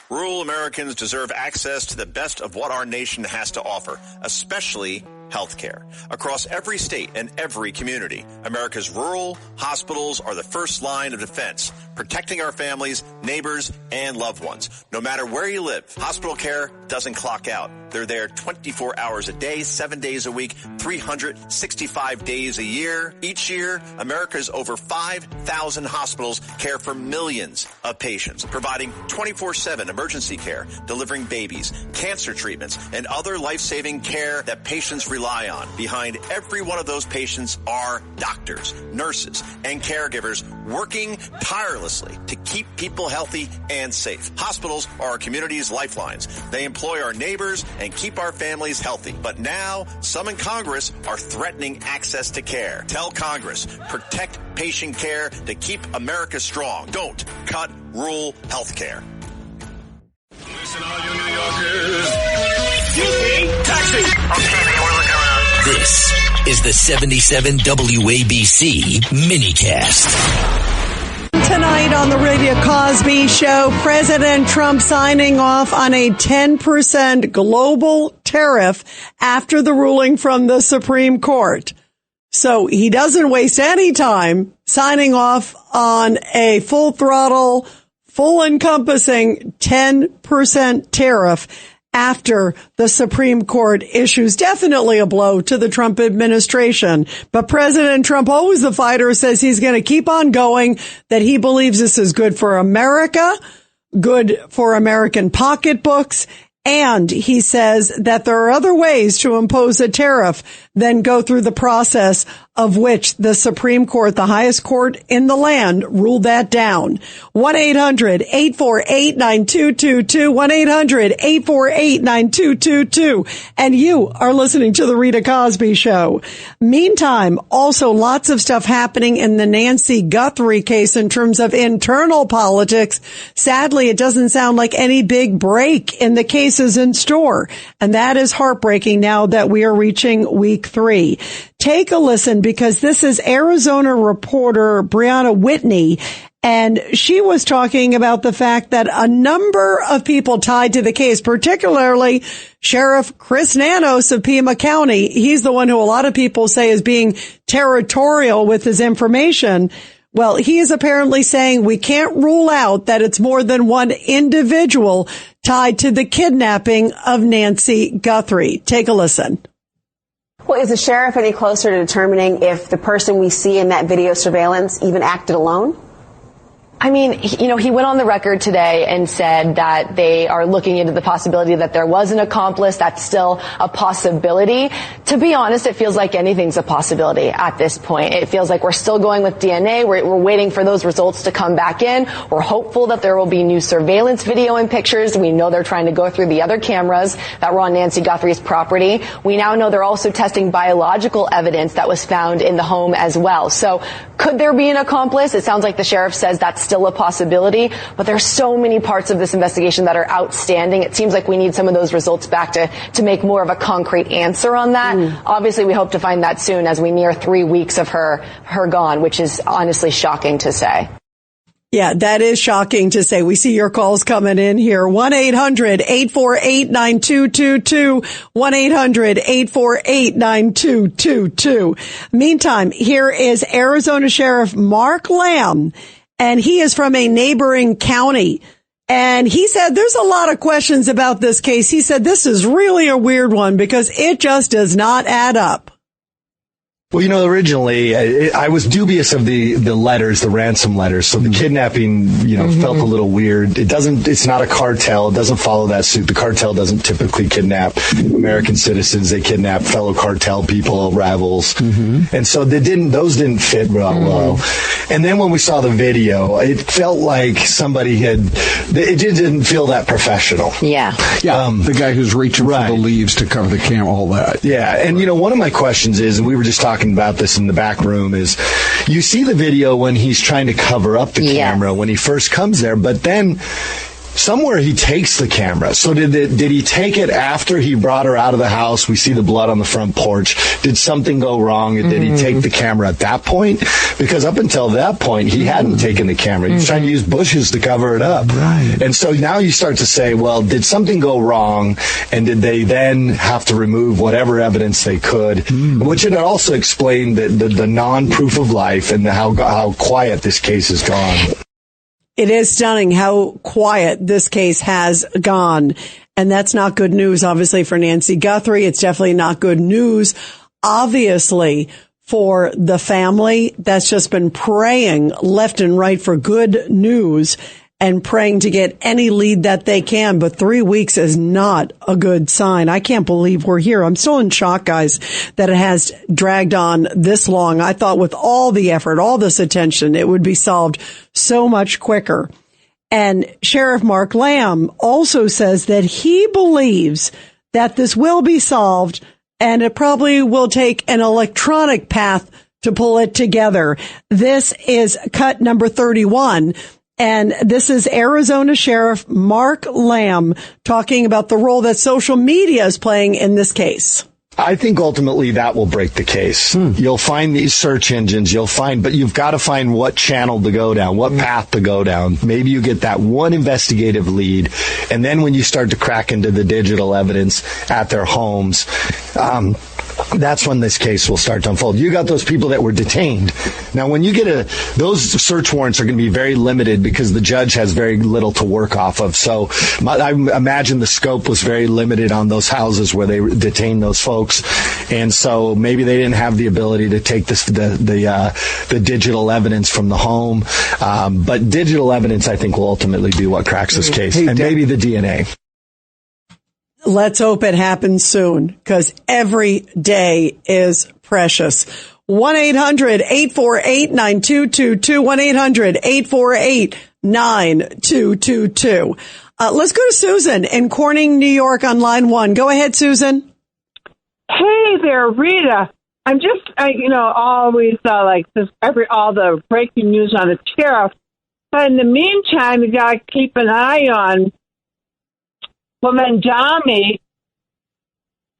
Rural Americans deserve access to the best of what our nation has to offer, especially health care. Across every state and every community, America's rural hospitals are the first line of defense, protecting our families, neighbors, and loved ones. No matter where you live, hospital care doesn't clock out. They're there 24 hours a day, 7 days a week, 365 days a year. Each year, America's over 5,000 hospitals care for millions of patients, providing 24/7 emergency care, delivering babies, cancer treatments, and other life-saving care that patients rely on. Behind every one of those patients are doctors, nurses, and caregivers working tirelessly to keep people healthy and safe. Hospitals are our community's lifelines. They employ our neighbors and keep our families healthy. But now, some in Congress are threatening access to care. Tell Congress, protect patient care to keep America strong. Don't cut rural health care. Listen, all you New Yorkers. Excuse me, taxi. Okay, we're looking around. This is the 77 WABC minicast. Tonight on the Rita Cosby Show, President Trump signing off on a 10% global tariff after the ruling from the Supreme Court. So he doesn't waste any time signing off on a full throttle, full encompassing 10% tariff after the Supreme Court issues. Definitely a blow to the Trump administration. But President Trump, always the fighter, says he's going to keep on going, that he believes this is good for America, good for American pocketbooks. And he says that there are other ways to impose a tariff than go through the process of which the Supreme Court, the highest court in the land, ruled that down. 1-800-848-9222, 1-800-848-9222. And you are listening to the Rita Cosby Show. Meantime, also lots of stuff happening in the Nancy Guthrie case in terms of internal politics. Sadly, it doesn't sound like any big break in the case is in store. And that is heartbreaking now that we are reaching week 3. Take a listen, because this is Arizona reporter Brianna Whitney, and she was talking about the fact that a number of people tied to the case, particularly Sheriff Chris Nanos of Pima County. He's the one who a lot of people say is being territorial with his information. Well, he is apparently saying we can't rule out that it's more than one individual tied to the kidnapping of Nancy Guthrie. Take a listen. Well, is the sheriff any closer to determining if the person we see in that video surveillance even acted alone? I mean, he went on the record today and said that they are looking into the possibility that there was an accomplice. That's still a possibility. To be honest, it feels like anything's a possibility at this point. It feels like we're still going with DNA. We're waiting for those results to come back in. We're hopeful that there will be new surveillance video and pictures. We know they're trying to go through the other cameras that were on Nancy Guthrie's property. We now know they're also testing biological evidence that was found in the home as well. So could there be an accomplice? It sounds like the sheriff says that's still a possibility, but there's so many parts of this investigation that are outstanding. It seems like we need some of those results back to make more of a concrete answer on that. Obviously, we hope to find that soon as we near 3 weeks of her gone, which is honestly shocking to say. Yeah, that is shocking to say. We see your calls coming in here. 1-800-848-9222, 1-800-848-9222. Meantime, here is Arizona Sheriff Mark Lamb, and he is from a neighboring county. And he said there's a lot of questions about this case. He said this is really a weird one because it just does not add up. Well, originally I was dubious of the letters, the ransom letters. So the kidnapping, felt a little weird. It's not a cartel. It doesn't follow that suit. The cartel doesn't typically kidnap American citizens. They kidnap fellow cartel people, rivals. And so those didn't fit real well. And then when we saw the video, it felt like it didn't feel that professional. Yeah. The guy who's reaching for the leaves to cover the camera, all that. Yeah. And, one of my questions is, and we were just talking about this in the back room, is you see the video when he's trying to cover up the camera when he first comes there, but then somewhere he takes the camera. So did he take it after he brought her out of the house? We see the blood on the front porch. Did something go wrong? And did he take the camera at that point? Because up until that point, he hadn't taken the camera. He was trying to use bushes to cover it up. Right. And so now you start to say, well, did something go wrong? And did they then have to remove whatever evidence they could? Which would also explain the non-proof of life and how quiet this case has gone. It is stunning how quiet this case has gone. And that's not good news, obviously, for Nancy Guthrie. It's definitely not good news, obviously, for the family that's just been praying left and right for good news and praying to get any lead that they can. But 3 weeks is not a good sign. I can't believe we're here. I'm still in shock, guys, that it has dragged on this long. I thought with all the effort, all this attention, it would be solved so much quicker. And Sheriff Mark Lamb also says that he believes that this will be solved, and it probably will take an electronic path to pull it together. This is cut number 31. And this is Arizona Sheriff Mark Lamb talking about the role that social media is playing in this case. I think ultimately that will break the case. You'll find these search engines, but you've got to find what channel to go down, what path to go down. Maybe you get that one investigative lead. And then when you start to crack into the digital evidence at their homes, that's when this case will start to unfold. You got those people that were detained. Now, when you get those search warrants are going to be very limited because the judge has very little to work off of. So I imagine the scope was very limited on those houses where they detained those folks. And so maybe they didn't have the ability to take the digital evidence from the home. But digital evidence, I think, will ultimately be what cracks this case. And maybe the DNA. Let's hope it happens soon, because every day is precious. 1-800-848-9222, 1-800-848-9222. Let's go to Susan in Corning, New York on line 1. Go ahead, Susan. Hey there, Rita. I'm just, always all the breaking news on the tariff. But in the meantime, you got to keep an eye on Mandami,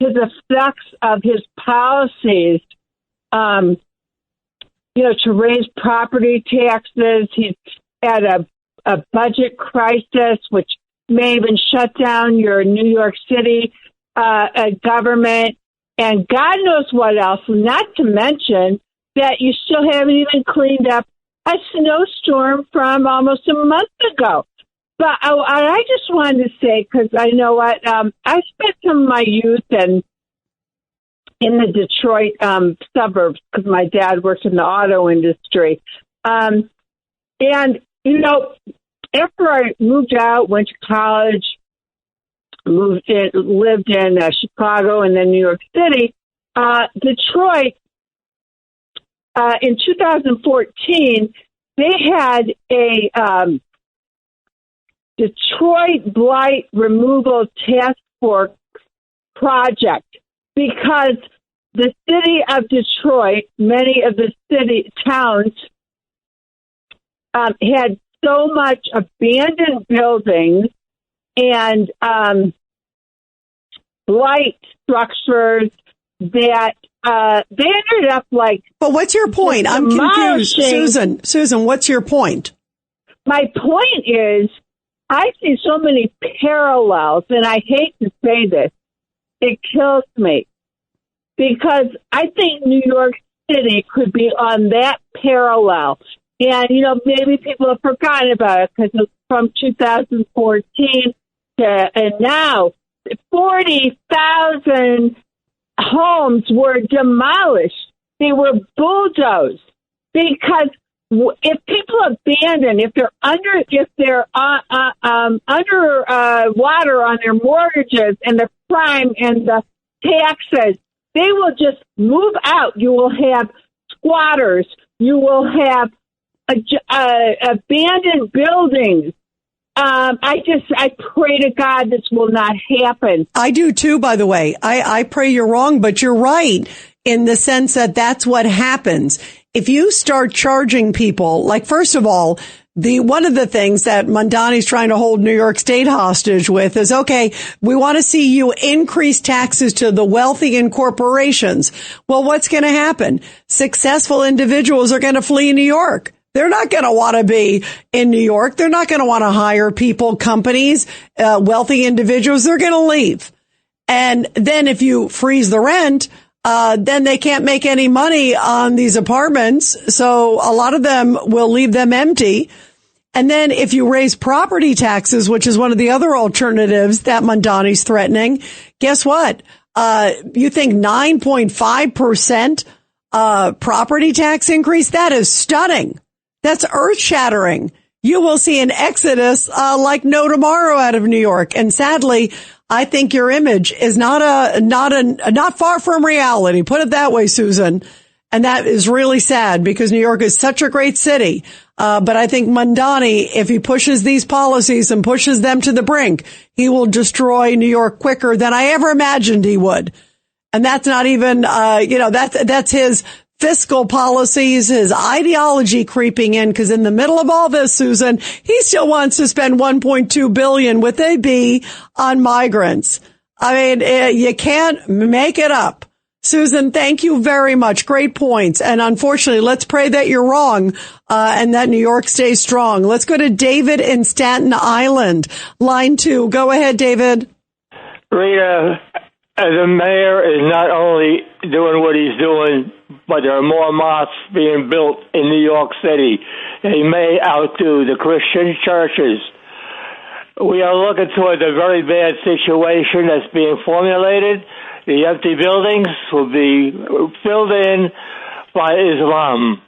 his effects of his policies, to raise property taxes. He's at a budget crisis, which may even shut down your New York City government, and God knows what else. Not to mention that you still haven't even cleaned up a snowstorm from almost a month ago. But I just wanted to say, because I know what, I spent some of my youth in the Detroit suburbs, because my dad worked in the auto industry. And, after I moved out, went to college, lived in Chicago and then New York City, Detroit, in 2014, they had a Detroit Blight Removal Task Force project, because the city of Detroit, many of the city towns, had so much abandoned buildings and blight structures that they ended up like. But what's your point? I'm confused, Susan. Susan, what's your point? My point is, I see so many parallels, and I hate to say this. It kills me, because I think New York City could be on that parallel. And, maybe people have forgotten about it because it's from 2014 and now 40,000 homes were demolished. They were bulldozed, because if people abandon, if they're under water on their mortgages and the crime and the taxes, they will just move out. You will have squatters. You will have abandoned buildings. I pray to God this will not happen. I do too, by the way. I pray you're wrong, but you're right in the sense that that's what happens. If you start charging people, like, first of all, one of the things that Mondani's trying to hold New York State hostage with is, okay, we want to see you increase taxes to the wealthy and corporations. Well, what's going to happen? Successful individuals are going to flee New York. They're not going to want to be in New York. They're not going to want to hire people, companies, wealthy individuals. They're going to leave. And then if you freeze the rent, then they can't make any money on these apartments. So a lot of them will leave them empty. And then if you raise property taxes, which is one of the other alternatives that Mondani's threatening, guess what? You think 9.5% property tax increase? That is stunning. That's earth shattering. You will see an exodus like no tomorrow out of New York. And sadly, I think your image is not far from reality. Put it that way, Susan. And that is really sad because New York is such a great city. But I think Mondani, if he pushes these policies and pushes them to the brink, he will destroy New York quicker than I ever imagined he would. And that's not even, that's his fiscal policies, his ideology creeping in, because in the middle of all this, Susan, he still wants to spend $1.2 billion with a B on migrants. I mean, you can't make it up. Susan, thank you very much. Great points. And unfortunately, let's pray that you're wrong, and that New York stays strong. Let's go to David in Staten Island. Line 2. Go ahead, David. Rita, the mayor is not only doing what he's doing, but there are more mosques being built in New York City. They may outdo the Christian churches. We are looking toward a very bad situation that's being formulated. The empty buildings will be filled in by Islam.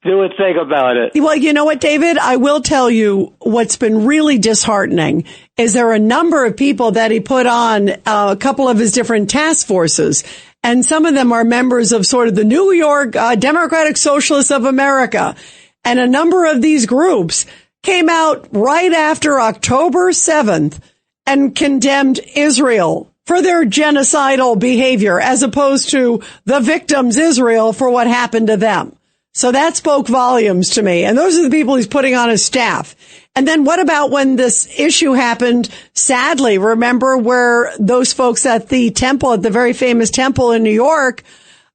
Do think about it. Well, you know what, David? I will tell you what's been really disheartening is there are a number of people that he put on a couple of his different task forces. And some of them are members of sort of the New York Democratic Socialists of America. And a number of these groups came out right after October 7th and condemned Israel for their genocidal behavior, as opposed to the victims, Israel, for what happened to them. So that spoke volumes to me. And those are the people he's putting on his staff. And then what about when this issue happened? Sadly, remember where those folks at the temple, at the very famous temple in New York,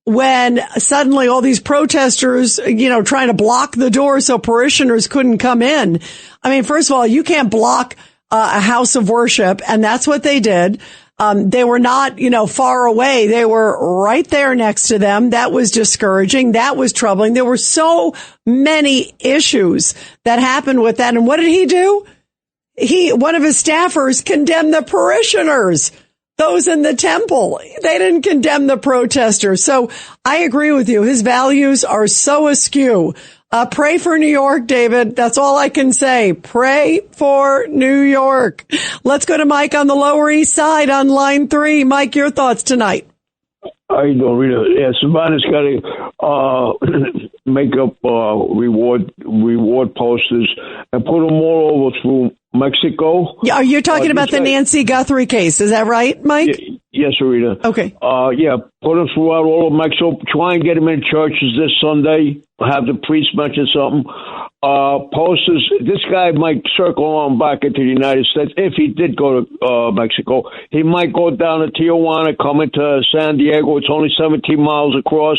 when suddenly all these protesters, trying to block the door so parishioners couldn't come in. I mean, first of all, you can't block a house of worship. And that's what they did. They were not, far away. They were right there next to them. That was discouraging. That was troubling. There were so many issues that happened with that. And what did he do? One of his staffers condemned the parishioners, those in the temple. They didn't condemn the protesters. So I agree with you. His values are so askew. Pray for New York, David. That's all I can say. Pray for New York. Let's go to Mike on the Lower East Side on line 3. Mike, your thoughts tonight. How you doing, Rita? Yeah, Savannah's got to make up reward posters and put them all over through Mexico. Are you talking about the Nancy Guthrie case? Is that right, Mike? Yes, Rita. Okay. Put them throughout all of Mexico. Try and get them in churches this Sunday. Have the priest mention something. Posters. This guy might circle on back into the United States. If he did go to Mexico, he might go down to Tijuana, come into San Diego. It's only 17 miles across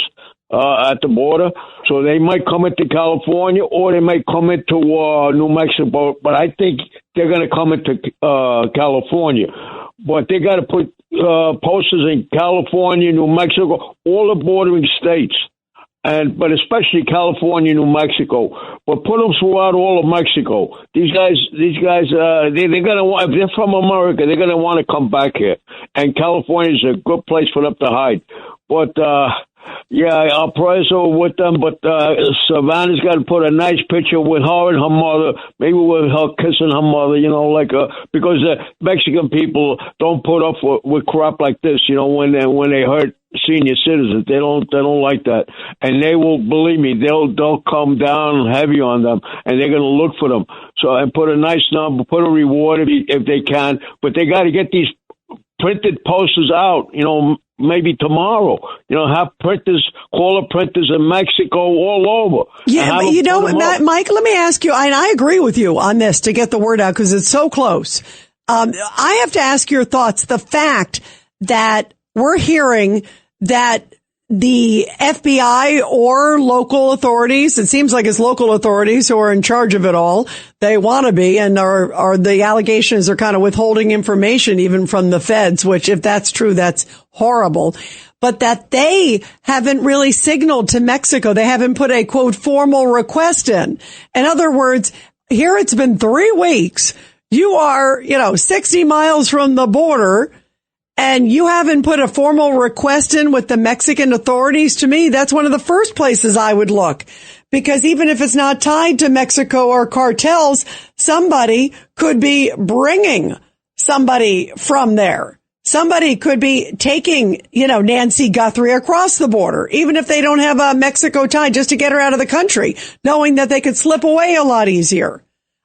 at the border. So they might come into California or they might come into New Mexico. But I think they're going to come into California. But they got to put posters in California, New Mexico, all the bordering states. But especially California, New Mexico, but put them throughout all of Mexico. These guys, they're gonna want, if they're from America, they're gonna want to come back here. And California is a good place for them to hide. But our prayers are with them. But Savannah's got to put a nice picture with her and her mother, maybe with her kissing her mother, because the Mexican people don't put up with crap like this, when they hurt senior citizens. They don't like that, and they will, believe me, they'll come down heavy on them, and they're going to look for them. So, and put a nice number, put a reward if they can, but they got to get these printed posters out, maybe tomorrow. Have printers, caller printers in Mexico all over. Yeah, but Mike, let me ask you, and I agree with you on this to get the word out because it's so close. I have to ask your thoughts. The fact that we're hearing that the FBI or local authorities, it seems like it's local authorities who are in charge of it all. They want to be, and are the allegations are kind of withholding information even from the feds, which if that's true, that's horrible. But that they haven't really signaled to Mexico. They haven't put a quote formal request in. In other words, here it's been 3 weeks. You are, 60 miles from the border. And you haven't put a formal request in with the Mexican authorities. To me, that's one of the first places I would look. Because even if it's not tied to Mexico or cartels, somebody could be bringing somebody from there. Somebody could be taking, Nancy Guthrie across the border, even if they don't have a Mexico tie, just to get her out of the country, knowing that they could slip away a lot easier.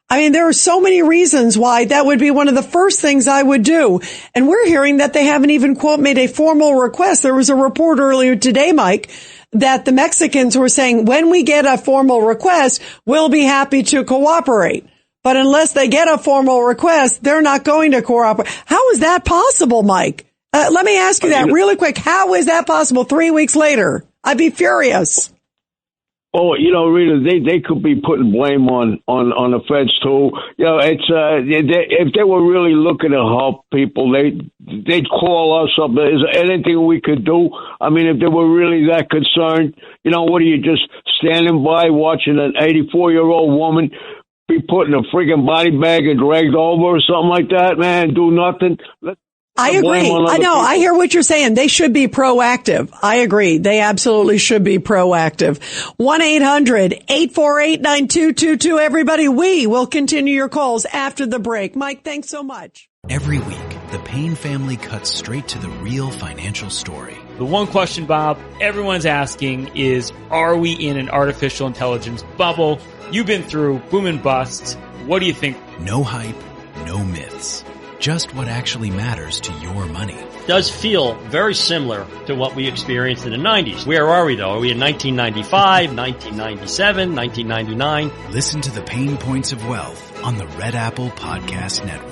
I mean, there are so many reasons why that would be one of the first things I would do. And we're hearing that they haven't even, quote, made a formal request. There was a report earlier today, Mike, that the Mexicans were saying, when we get a formal request, we'll be happy to cooperate. But unless they get a formal request, they're not going to cooperate. How is that possible, Mike? Let me ask you that really quick. How is that possible 3 weeks later? I'd be furious. Oh, Rita, they could be putting blame on the feds too. It's if they were really looking to help people, they'd call us up. Is there anything we could do? I mean, if they were really that concerned, what are you just standing by watching an 84-year-old woman be put in a friggin' body bag and dragged over or something like that? Man, do nothing. I agree. I know. I hear what you're saying. They should be proactive. I agree. They absolutely should be proactive. 1-800-848-9222. Everybody, we will continue your calls after the break. Mike, thanks so much. Every week, the Payne family cuts straight to the real financial story. The one question, Bob, everyone's asking is, are we in an artificial intelligence bubble? You've been through boom and busts. What do you think? No hype, no myths. Just what actually matters to your money. Does feel very similar to what we experienced in the 90s. Where are we, though? Are we in 1995, 1997, 1999? Listen to the Pain Points of Wealth on the Red Apple Podcast Network.